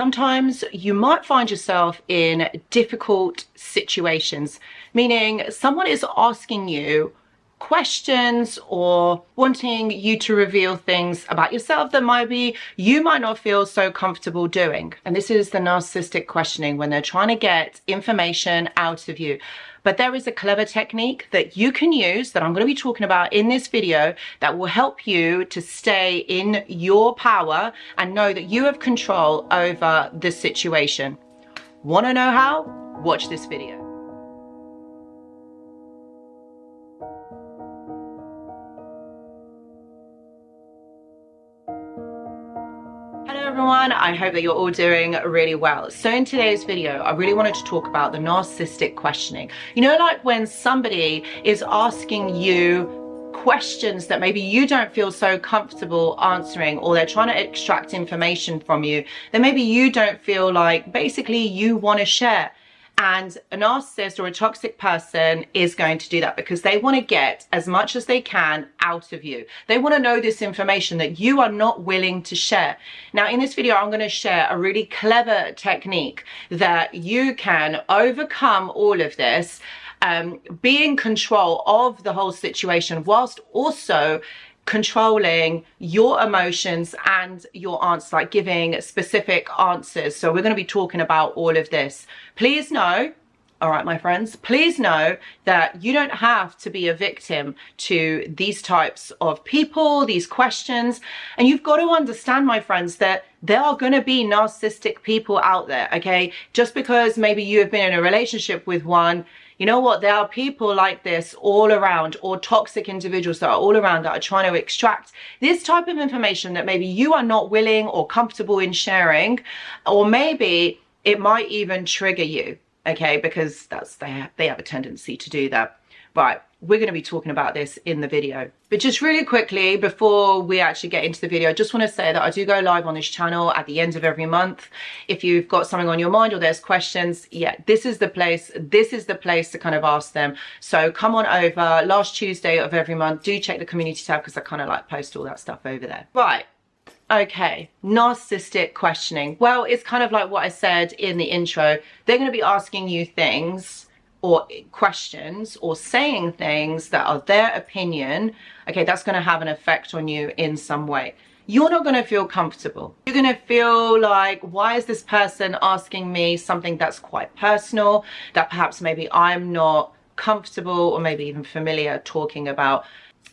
Sometimes you might find yourself in difficult situations, meaning someone is asking you questions or wanting you to reveal things about yourself that maybe you might not feel so comfortable doing. And this is the narcissistic questioning, when they're trying to get information out of you. But there is a clever technique that you can use that I'm going to be talking about in this video that will help you to stay in your power and know that you have control over the situation. Want to know how? Watch this video. Everyone, I hope that you're all doing really well. So in today's video, I really wanted to talk about the narcissistic questioning. You know, like when somebody is asking you questions that maybe you don't feel so comfortable answering, or they're trying to extract information from you that maybe you don't feel like basically you want to share. And a narcissist or a toxic person is going to do that because they want to get as much as they can out of you. They want to know this information that you are not willing to share. Now, in this video, I'm going to share a really clever technique that you can overcome all of this, be in control of the whole situation, whilst also controlling your emotions and your answers, like giving specific answers. So we're going to be talking about all of this. Please know, all right, my friends, please know that you don't have to be a victim to these types of people, these questions. And you've got to understand, my friends, that there are going to be narcissistic people out there, okay? Just because maybe you have been in a relationship with one, you know what, there are people like this all around, or toxic individuals that are all around that are trying to extract this type of information that maybe you are not willing or comfortable in sharing, or maybe it might even trigger you, okay, because they have a tendency to do that. Right, we're going to be talking about this in the video. But just really quickly, before we actually get into the video, I just want to say that I do go live on this channel at the end of every month. If you've got something on your mind or there's questions, yeah, this is the place. This is the place to kind of ask them. So come on over. Last Tuesday of every month, do check the community tab because I kind of like post all that stuff over there. Right. Okay, narcissistic questioning. Well, it's kind of like what I said in the intro. They're going to be asking you things or questions or saying things that are their opinion. Okay, that's going to have an effect on you in some way. You're not going to feel comfortable. You're going to feel like, why is this person asking me something that's quite personal, that perhaps maybe I'm not comfortable or maybe even familiar talking about?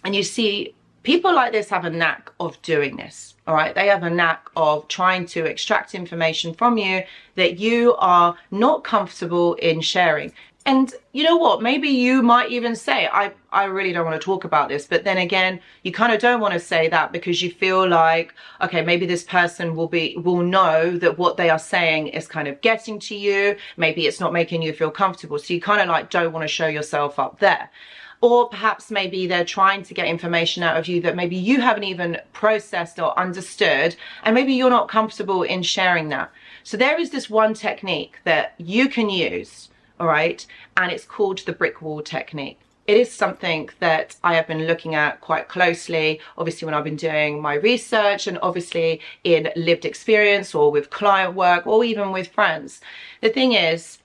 And you see, people like this have a knack of doing this, all right? They have a knack of trying to extract information from you that you are not comfortable in sharing. And you know what, maybe you might even say, I really don't want to talk about this. But then again, you kind of don't want to say that because you feel like, okay, maybe this person will know that what they are saying is kind of getting to you. Maybe it's not making you feel comfortable. So you kind of like don't want to show yourself up there. Or perhaps maybe they're trying to get information out of you that maybe you haven't even processed or understood, and maybe you're not comfortable in sharing that. So there is this one technique that you can use, all right, and it's called the brick wall technique. It is something that I have been looking at quite closely, obviously when I've been doing my research, and obviously in lived experience or with client work or even with friends. The thing is,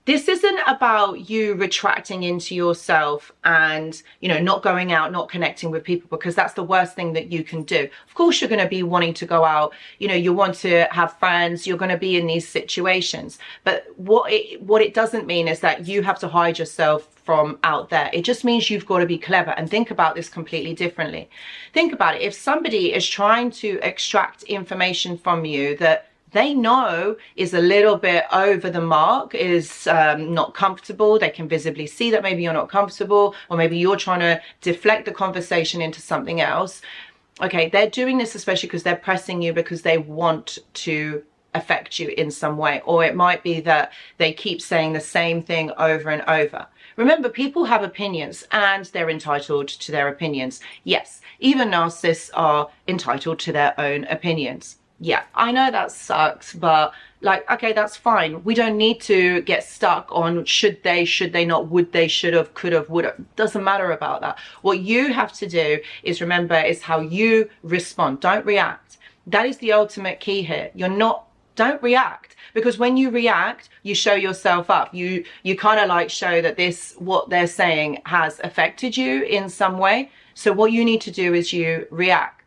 this isn't about you retracting into yourself and, you know, not going out, not connecting with people, because that's the worst thing that you can do. Of course, you're going to be wanting to go out, you know, you want to have friends, you're going to be in these situations. But what it doesn't mean is that you have to hide yourself from out there. It just means you've got to be clever and think about this completely differently. Think about it. If somebody is trying to extract information from you that they know is a little bit over the mark, is not comfortable, they can visibly see that maybe you're not comfortable, or maybe you're trying to deflect the conversation into something else. Okay, they're doing this especially because they're pressing you because they want to affect you in some way. Or it might be that they keep saying the same thing over and over. Remember, people have opinions and they're entitled to their opinions. Yes, even narcissists are entitled to their own opinions. Yeah, I know that sucks, but like, okay, that's fine. We don't need to get stuck on should they not, would they, should have, could have, would have. Doesn't matter about that. What you have to do is remember is how you respond. Don't react. That is the ultimate key here. You're not Don't react, because when you react, you show yourself up. You kind of like show that what they're saying has affected you in some way. So what you need to do is you react.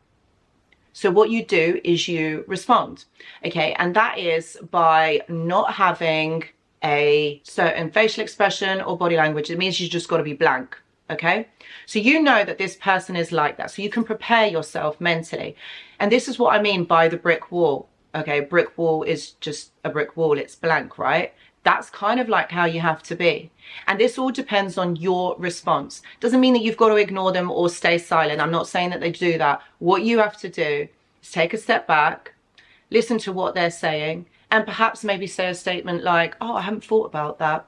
So what you do is you respond, okay? And that is by not having a certain facial expression or body language. It means you just got to be blank, okay? So you know that this person is like that, so you can prepare yourself mentally. And this is what I mean by the brick wall, okay? Brick wall is just a brick wall, it's blank, right? That's kind of like how you have to be. And this all depends on your response. Doesn't mean that you've got to ignore them or stay silent. I'm not saying that they do that. What you have to do is take a step back, listen to what they're saying, and perhaps maybe say a statement like, oh, I haven't thought about that.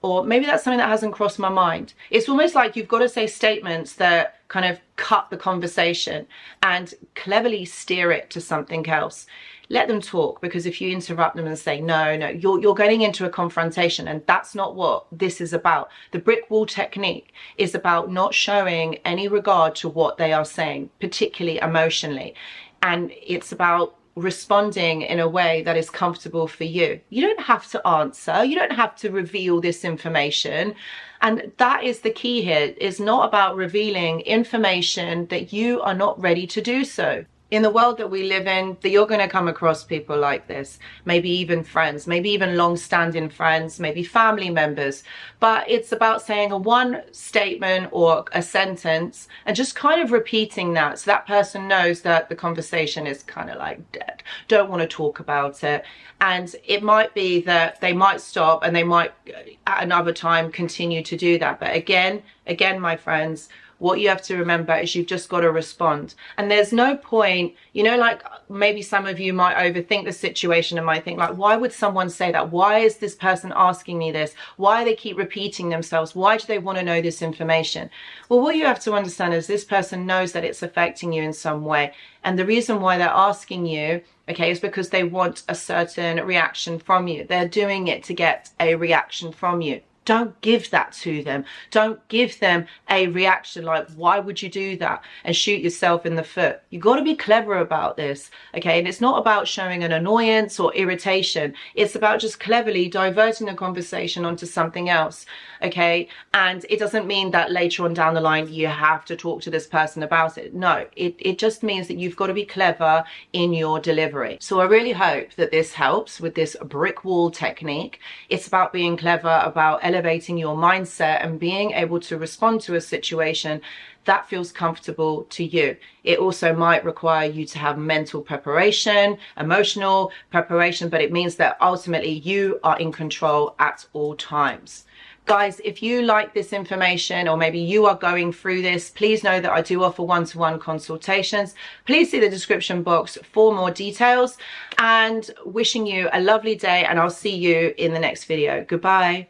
Or maybe that's something that hasn't crossed my mind. It's almost like you've got to say statements that kind of cut the conversation and cleverly steer it to something else. Let them talk, because if you interrupt them and say, no, you're getting into a confrontation, and that's not what this is about. The brick wall technique is about not showing any regard to what they are saying, particularly emotionally. And it's about responding in a way that is comfortable for you. You don't have to answer. You don't have to reveal this information. And that is the key here. It's not about revealing information that you are not ready to do so. In the world that we live in, that you're going to come across people like this, maybe even friends, maybe even long-standing friends, maybe family members. But it's about saying a one statement or a sentence and just kind of repeating that, so that person knows that the conversation is kind of like dead, don't want to talk about it. And it might be that they might stop and they might at another time continue to do that. But again, my friends, what you have to remember is you've just got to respond. And there's no point, you know, like maybe some of you might overthink the situation and might think like, why would someone say that? Why is this person asking me this? Why do they keep repeating themselves? Why do they want to know this information? Well, what you have to understand is this person knows that it's affecting you in some way. And the reason why they're asking you, okay, is because they want a certain reaction from you. They're doing it to get a reaction from you. Don't give that to them. Don't give them a reaction like, why would you do that? And shoot yourself in the foot. You've got to be clever about this, okay? And it's not about showing an annoyance or irritation. It's about just cleverly diverting the conversation onto something else, okay? And it doesn't mean that later on down the line, you have to talk to this person about it. No, it just means that you've got to be clever in your delivery. So I really hope that this helps with this brick wall technique. It's about being clever, about elevating your mindset and being able to respond to a situation that feels comfortable to you. It also might require you to have mental preparation, emotional preparation, but it means that ultimately you are in control at all times. Guys, if you like this information, or maybe you are going through this, please know that I do offer one-to-one consultations. Please see the description box for more details, and wishing you a lovely day, and I'll see you in the next video. Goodbye.